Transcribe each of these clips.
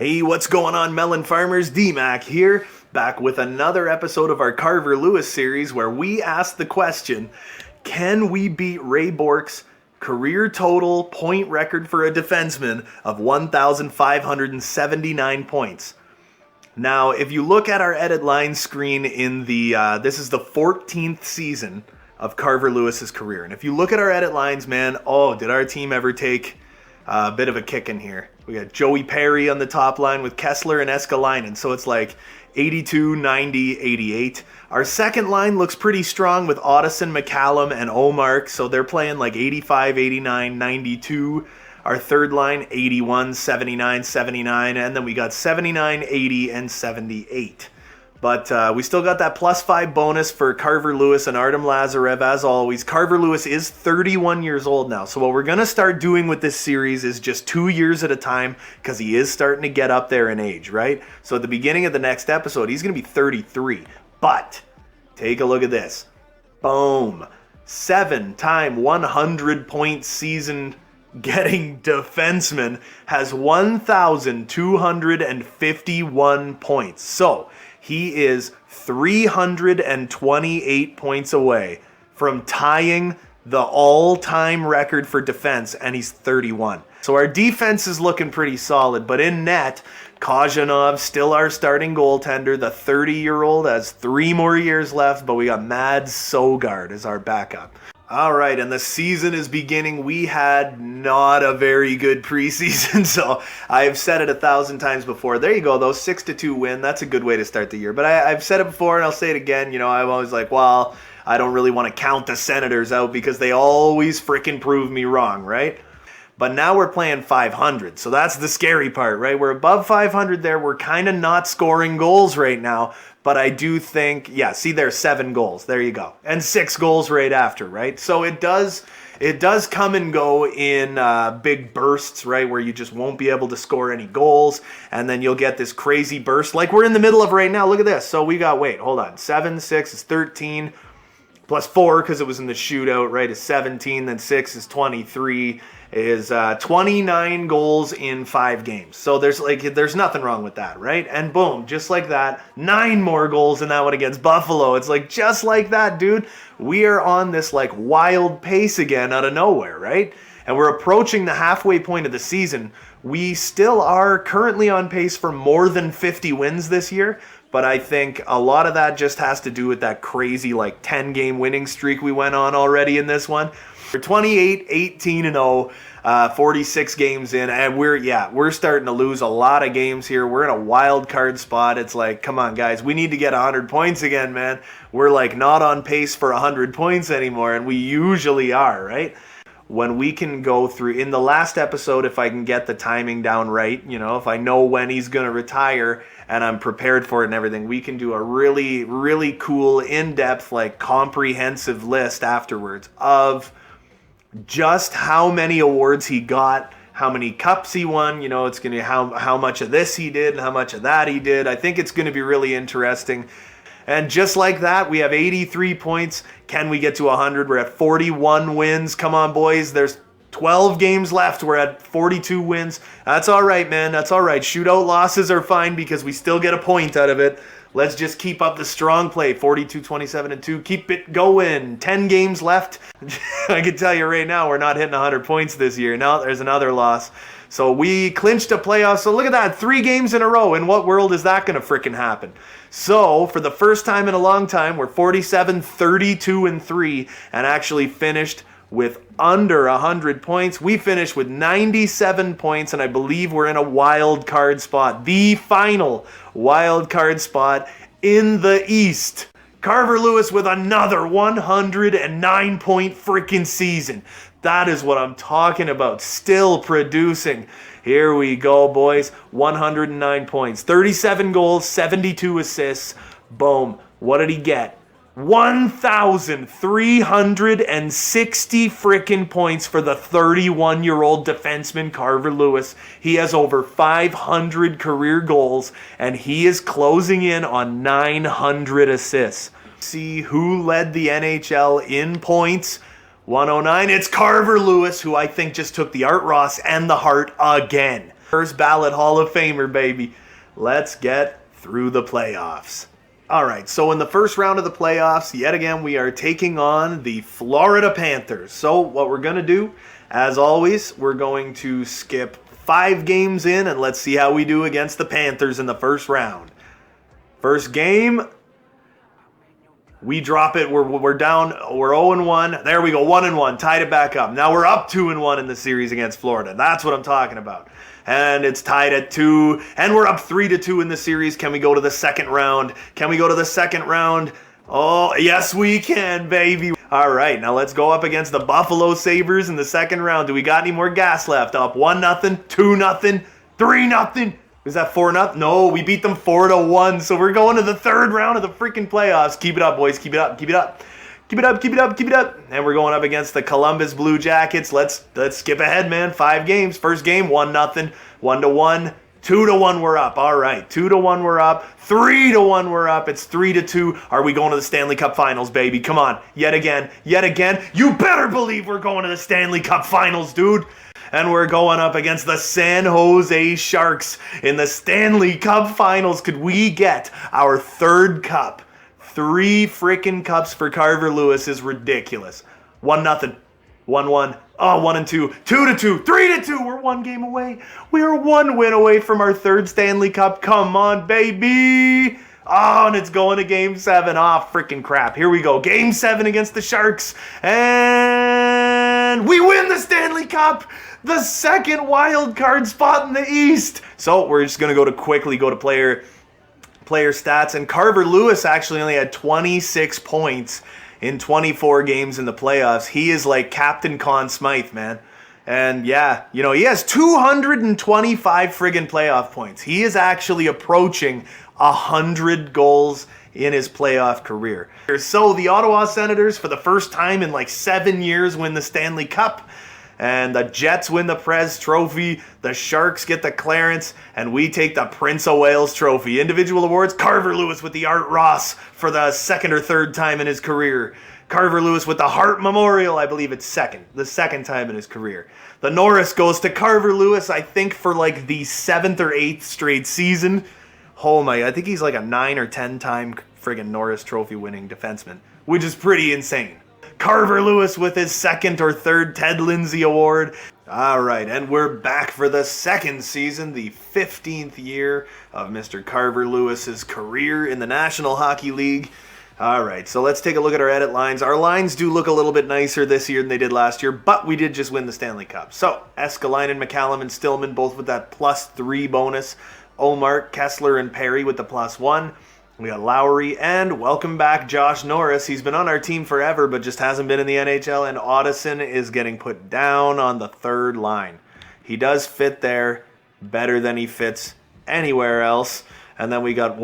Hey, what's going on, melon farmers? D-Mac here, back with another episode of our Carver Lewis series where we ask the question, can we beat Ray Bourque's career total point record for a defenseman of 1,579 points? Now, if you look at our edit line screen in this is the 14th season of Carver Lewis's career. And if you look at our edit lines, man, did our team ever take a bit of a kick in here? We got Joey Perry on the top line with Kessler and Eskalainen, so it's like 82, 90, 88. Our second line looks pretty strong with Ottoson, McCallum, and Omark, so they're playing like 85, 89, 92. Our third line, 81, 79, 79, and then we got 79, 80, and 78. But we still got that +5 bonus for Carver Lewis and Artem Lazarev, as always. Carver Lewis is 31 years old now, so what we're going to start doing with this series is just 2 years at a time, because he is starting to get up there in age, right? So at the beginning of the next episode, he's going to be 33. But take a look at this. Boom. 7-time 100-point season getting defenseman has 1,251 points. So he is 328 points away from tying the all-time record for defense, and he's 31. So our defense is looking pretty solid, but in net, Kazhanov, still our starting goaltender. The 30-year-old has 3 more years left, but we got Mads Sogard as our backup. All right, and the season is beginning. We had not a very good preseason, so I've said it 1,000 times before. There you go, though, 6-2 win. That's a good way to start the year. But I've said it before, and I'll say it again. You know, I'm always like, well, I don't really want to count the Senators out because they always frickin' prove me wrong, right? But now we're playing 500, so that's the scary part, right? We're above 500 there. We're kind of not scoring goals right now. But I do think, yeah, see there's 7 goals. There you go. And 6 goals right after, right? So it does come and go in big bursts, right? Where you just won't be able to score any goals. And then you'll get this crazy burst like we're in the middle of right now. Look at this. So we got, hold on. 7, 6 is 13. Plus 4 because it was in the shootout, right, is 17. Then 6 is 23. Is 29 goals in 5 games. So there's nothing wrong with that, right? And boom, just like that, 9 more goals in that one against Buffalo. It's like just like that, dude. We are on this like wild pace again out of nowhere, right? And we're approaching the halfway point of the season. We still are currently on pace for more than 50 wins this year. But I think a lot of that just has to do with that crazy like 10-game winning streak we went on already in this one. We're 28, 18-0, 46 games in, and we're starting to lose a lot of games here. We're in a wild card spot. It's like, come on, guys, we need to get 100 points again, man. We're like not on pace for 100 points anymore, and we usually are, right? When we can go through, in the last episode, if I can get the timing down right, you know, if I know when he's going to retire and I'm prepared for it and everything, we can do a really, really cool, in-depth, like comprehensive list afterwards of just how many awards he got, how many cups he won, you know, it's going to be how much of this he did and how much of that he did. I think it's going to be really interesting. And just like that, we have 83 points. Can we get to 100? We're at 41 wins. Come on, boys. There's 12 games left. We're at 42 wins. That's all right, man. That's all right. Shootout losses are fine because we still get a point out of it. Let's just keep up the strong play. 42, 27, and 2. Keep it going. 10 games left. I can tell you right now, we're not hitting 100 points this year. Now there's another loss. So we clinched a playoff. So look at that. 3 games in a row. In what world is that going to frickin' happen? So for the first time in a long time, we're 47, 32, and 3, and actually finished with under 100 points. We finished with 97 points, and I believe we're in a wild card spot. The final wild card spot in the East. Carver Lewis with another 109-point freaking season. That is what I'm talking about. Still producing. Here we go, boys. 109 points. 37 goals, 72 assists. Boom. What did he get? 1,360 freaking points for the 31-year-old defenseman Carver Lewis. He has over 500 career goals, and he is closing in on 900 assists. See who led the NHL in points? 109. It's Carver Lewis, who I think just took the Art Ross and the Hart again. First ballot Hall of Famer, baby. Let's get through the playoffs. All right, so in the first round of the playoffs, yet again, we are taking on the Florida Panthers. So what we're going to do, as always, we're going to skip 5 games in, and let's see how we do against the Panthers in the first round. First game, we drop it. We're down. We're 0-1. There we go, 1-1. Tied it back up. Now we're up 2-1 in the series against Florida. That's what I'm talking about. And it's tied at 2, and we're up 3-2 in the series. Can we go to the second round? Can we go to the second round? Oh, yes we can, baby. All right, now let's go up against the Buffalo Sabres in the second round. Do we got any more gas left? Up 1-0, 2-0, 3-0. Was that 4-0? No, we beat them 4-1. So we're going to the third round of the freaking playoffs. Keep it up, boys. Keep it up. Keep it up. Keep it up, keep it up, keep it up. And we're going up against the Columbus Blue Jackets. Let's skip ahead, man. 5 games. First game, 1-0, 1-1, 2-1 we're up. All right, 2-1 we're up. 3-1 we're up. It's 3-2. Are we going to the Stanley Cup Finals, baby? Come on. Yet again. You better believe we're going to the Stanley Cup Finals, dude. And we're going up against the San Jose Sharks in the Stanley Cup Finals. Could we get our third cup? 3 freaking cups for Carver Lewis is ridiculous. 1-0, 1-1, 1-2, 2-2, 3-2. We're 1 game away. We are 1 win away from our third Stanley Cup. Come on, baby. Oh, and it's going to Game 7. Freaking crap. Here we go. Game 7 against the Sharks. And we win the Stanley Cup. The second wild card spot in the East. So we're just going to quickly go to player stats, and Carver Lewis actually only had 26 points in 24 games in the playoffs. He is like Captain Conn Smythe, man. And yeah, he has 225 friggin' playoff points. He is actually approaching 100 goals in his playoff career. So the Ottawa Senators, for the first time in like 7 years, win the Stanley Cup. And the Jets win the Prez Trophy, the Sharks get the Clarence, and we take the Prince of Wales Trophy. Individual awards, Carver Lewis with the Art Ross for the second or third time in his career. Carver Lewis with the Hart Memorial, I believe it's the second time in his career. The Norris goes to Carver Lewis, I think for like the 7th or 8th straight season. Oh my, I think he's like a 9 or 10 time friggin' Norris Trophy winning defenseman, which is pretty insane. Carver Lewis with his 2nd or 3rd Ted Lindsay Award. All right, and we're back for the second season, the 15th year of Mr. Carver Lewis's career in the National Hockey League. All right, so let's take a look at our edit lines. Our lines do look a little bit nicer this year than they did last year, but we did just win the Stanley Cup. So, Eskalainen, McCallum, and Stillman both with that +3 bonus. Omar, Kessler, and Perry with the +1. We got Lowry, and welcome back Josh Norris. He's been on our team forever, but just hasn't been in the NHL, and Audison is getting put down on the 3rd line. He does fit there better than he fits anywhere else. And then we got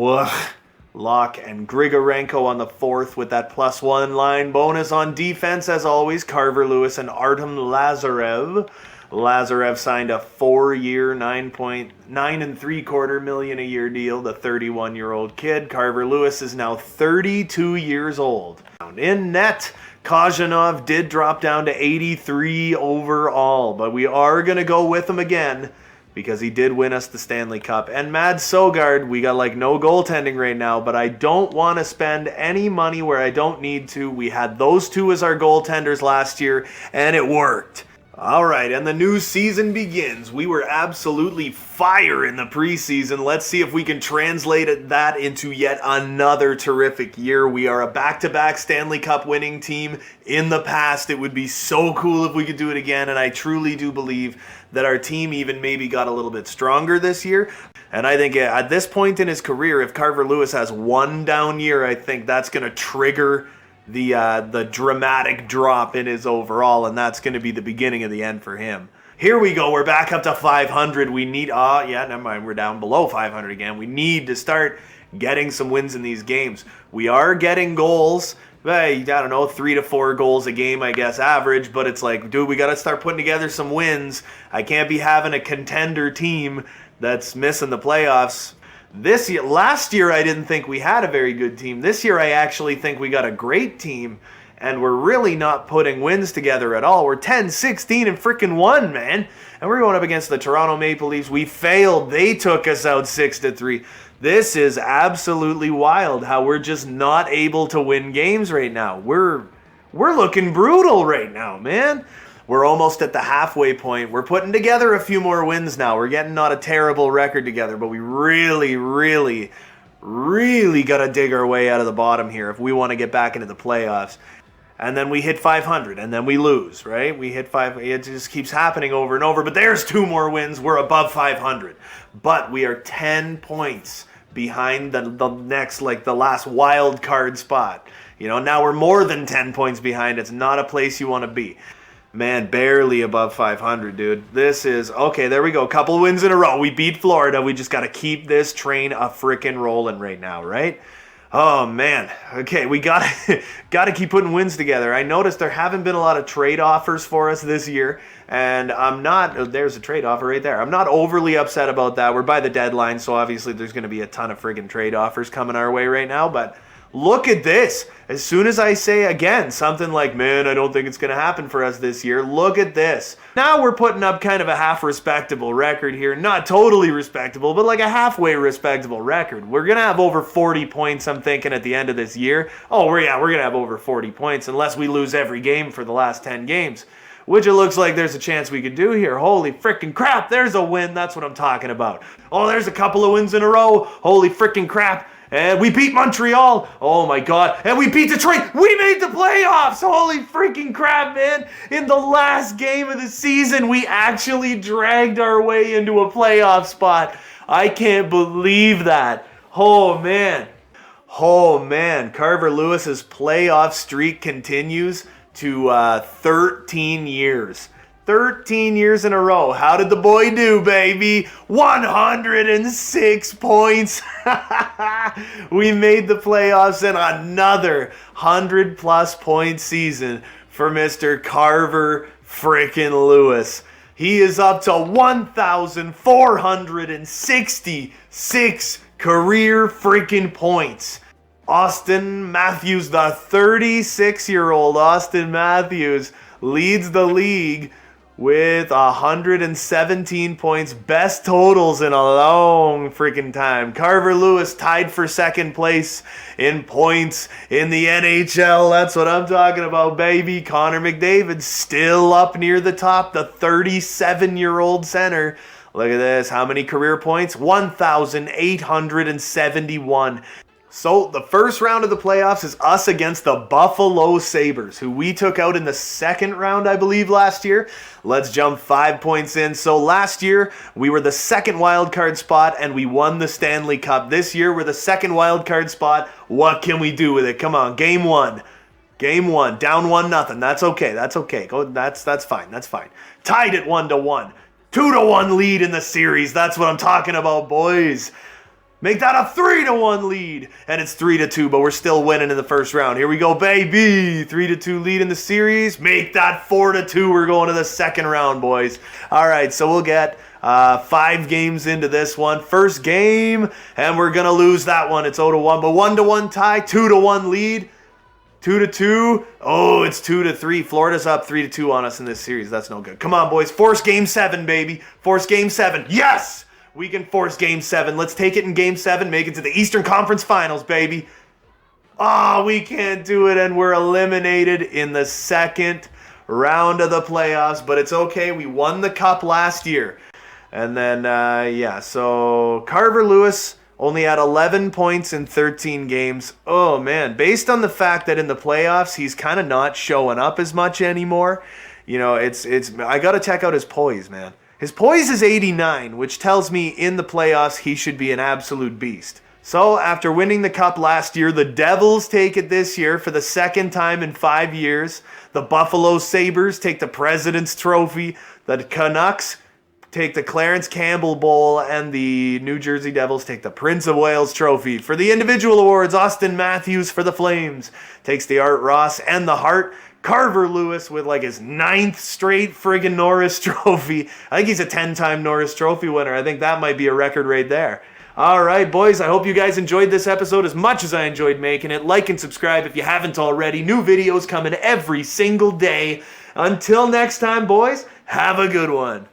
Locke and Grigorenko on the 4th with that +1 line bonus. On defense, as always, Carver Lewis and Artem Lazarev. Lazarev signed a 4-year, $9.75 million a year deal. The 31-year-old kid. Carver Lewis is now 32 years old. In net, Kozhanov did drop down to 83 overall, but we are going to go with him again because he did win us the Stanley Cup. And Mads Sogard, we got like no goaltending right now, but I don't want to spend any money where I don't need to. We had those 2 as our goaltenders last year, and it worked. All right, and the new season begins. We were absolutely fire in the preseason. Let's see if we can translate that into yet another terrific year. We are a back-to-back Stanley Cup winning team. In the past, it would be so cool if we could do it again, and I truly do believe that our team even maybe got a little bit stronger this year. And I think at this point in his career, if Carver Lewis has 1 down year, I think that's going to trigger the dramatic drop in his overall, and that's going to be the beginning of the end for him. Here we go. We're back up to 500. We need, never mind. We're down below 500 again. We need to start getting some wins in these games. We are getting goals. I don't know, 3 to 4 goals a game, I guess, average, but it's like, dude, we got to start putting together some wins. I can't be having a contender team that's missing the playoffs. Last year, I didn't think we had a very good team. This year, I actually think we got a great team. and we're really not putting wins together at all. We're 10, 16, and freaking 1, man. And we're going up against the Toronto Maple Leafs. We failed. They took us out 6-3. This is absolutely wild how we're just not able to win games right now. We're looking brutal right now, man. We're almost at the halfway point. We're putting together a few more wins now. We're getting not a terrible record together, but we really got to dig our way out of the bottom here if we want to get back into the playoffs. And then we hit 500, and then we lose, right? We hit 500. It just keeps happening over and over. But there's 2 more wins. We're above 500. But we are 10 points behind the next, like the last wild card spot. You know, now we're more than 10 points behind. It's not a place you want to be. Man, barely above 500, dude. This is, okay, there we go. Couple wins in a row. We beat Florida. We just got to keep this train a frickin' rolling right now, right? Oh, man. Okay, we got to keep putting wins together. I noticed there haven't been a lot of trade offers for us this year, and I'm not, oh, there's a trade offer right there. I'm not overly upset about that. We're by the deadline, so obviously there's going to be a ton of friggin' trade offers coming our way right now, but look at this. As soon as I say again something like, man, I don't think it's going to happen for us this year, look at this. Now we're putting up kind of a half respectable record here. Not totally respectable, but like a halfway respectable record. We're going to have over 40 points, I'm thinking, at the end of this year. Oh, we're going to have over 40 points unless we lose every game for the last 10 games, which it looks like there's a chance we could do here. Holy freaking crap, there's a win. That's what I'm talking about. Oh, there's a couple of wins in a row. Holy freaking crap. And we beat Montreal. Oh my God. And we beat Detroit. We made the playoffs. Holy freaking crap, man. In the last game of the season, we actually dragged our way into a playoff spot. I can't believe that. Oh man. Oh man. Carver Lewis's playoff streak continues to 13 years. 13 years in a row. How did the boy do, baby? 106 points. We made the playoffs in another 100-plus point season for Mr. Carver frickin' Lewis. He is up to 1,466 career freaking points. Austin Matthews, the 36-year-old Austin Matthews, leads the league with 117 points, best totals in a long freaking time. Carver Lewis tied for second place in points in the NHL. That's what I'm talking about, baby. Connor McDavid still up near the top, the 37-year-old center. Look at this. How many career points? 1,871. So the first round of the playoffs is us against the Buffalo Sabres, who we took out in the second round, I believe, last year. Let's jump 5 points in. So last year, we were the second wild card spot, and we won the Stanley Cup. This year, we're the second wild card spot. What can we do with it? Come on, game one. Game one, down 1-0. That's okay. That's okay. Go. That's fine. That's fine. Tied at 1-1. 2-1 lead in the series. That's what I'm talking about, boys. Make that a 3-1 lead. And it's 3-2, but we're still winning in the first round. Here we go, baby. 3-2 lead in the series. Make that 4-2. We're going to the second round, boys. All right, so we'll get 5 games into this one. First game, and we're going to lose that one. It's 0-1, but 1-1 tie, 2-1 lead. 2-2. Oh, it's 2-3. Florida's up 3-2 on us in this series. That's no good. Come on, boys. Force game 7, baby. Force game 7. Yes! We can force game 7. Let's take it in game 7. Make it to the Eastern Conference Finals, baby. Oh, we can't do it, and we're eliminated in the second round of the playoffs. But it's okay. We won the Cup last year. And then, so Carver Lewis only had 11 points in 13 games. Oh, man. Based on the fact that in the playoffs, he's kind of not showing up as much anymore. You know, I got to check out his poise, man. His poise is 89, which tells me in the playoffs he should be an absolute beast. So after winning the Cup last year, the Devils take it this year for the second time in 5 years. The Buffalo Sabres take the President's Trophy. The Canucks take the Clarence Campbell Bowl, and the New Jersey Devils take the Prince of Wales Trophy. For the individual awards, Austin Matthews for the Flames takes the Art Ross and the Hart. Carver Lewis with like his 9th straight friggin' Norris Trophy. I think he's a 10-time Norris Trophy winner. I think that might be a record right there. All right, boys, I hope you guys enjoyed this episode as much as I enjoyed making it. Like and subscribe if you haven't already. New videos coming every single day. Until next time, boys, have a good one.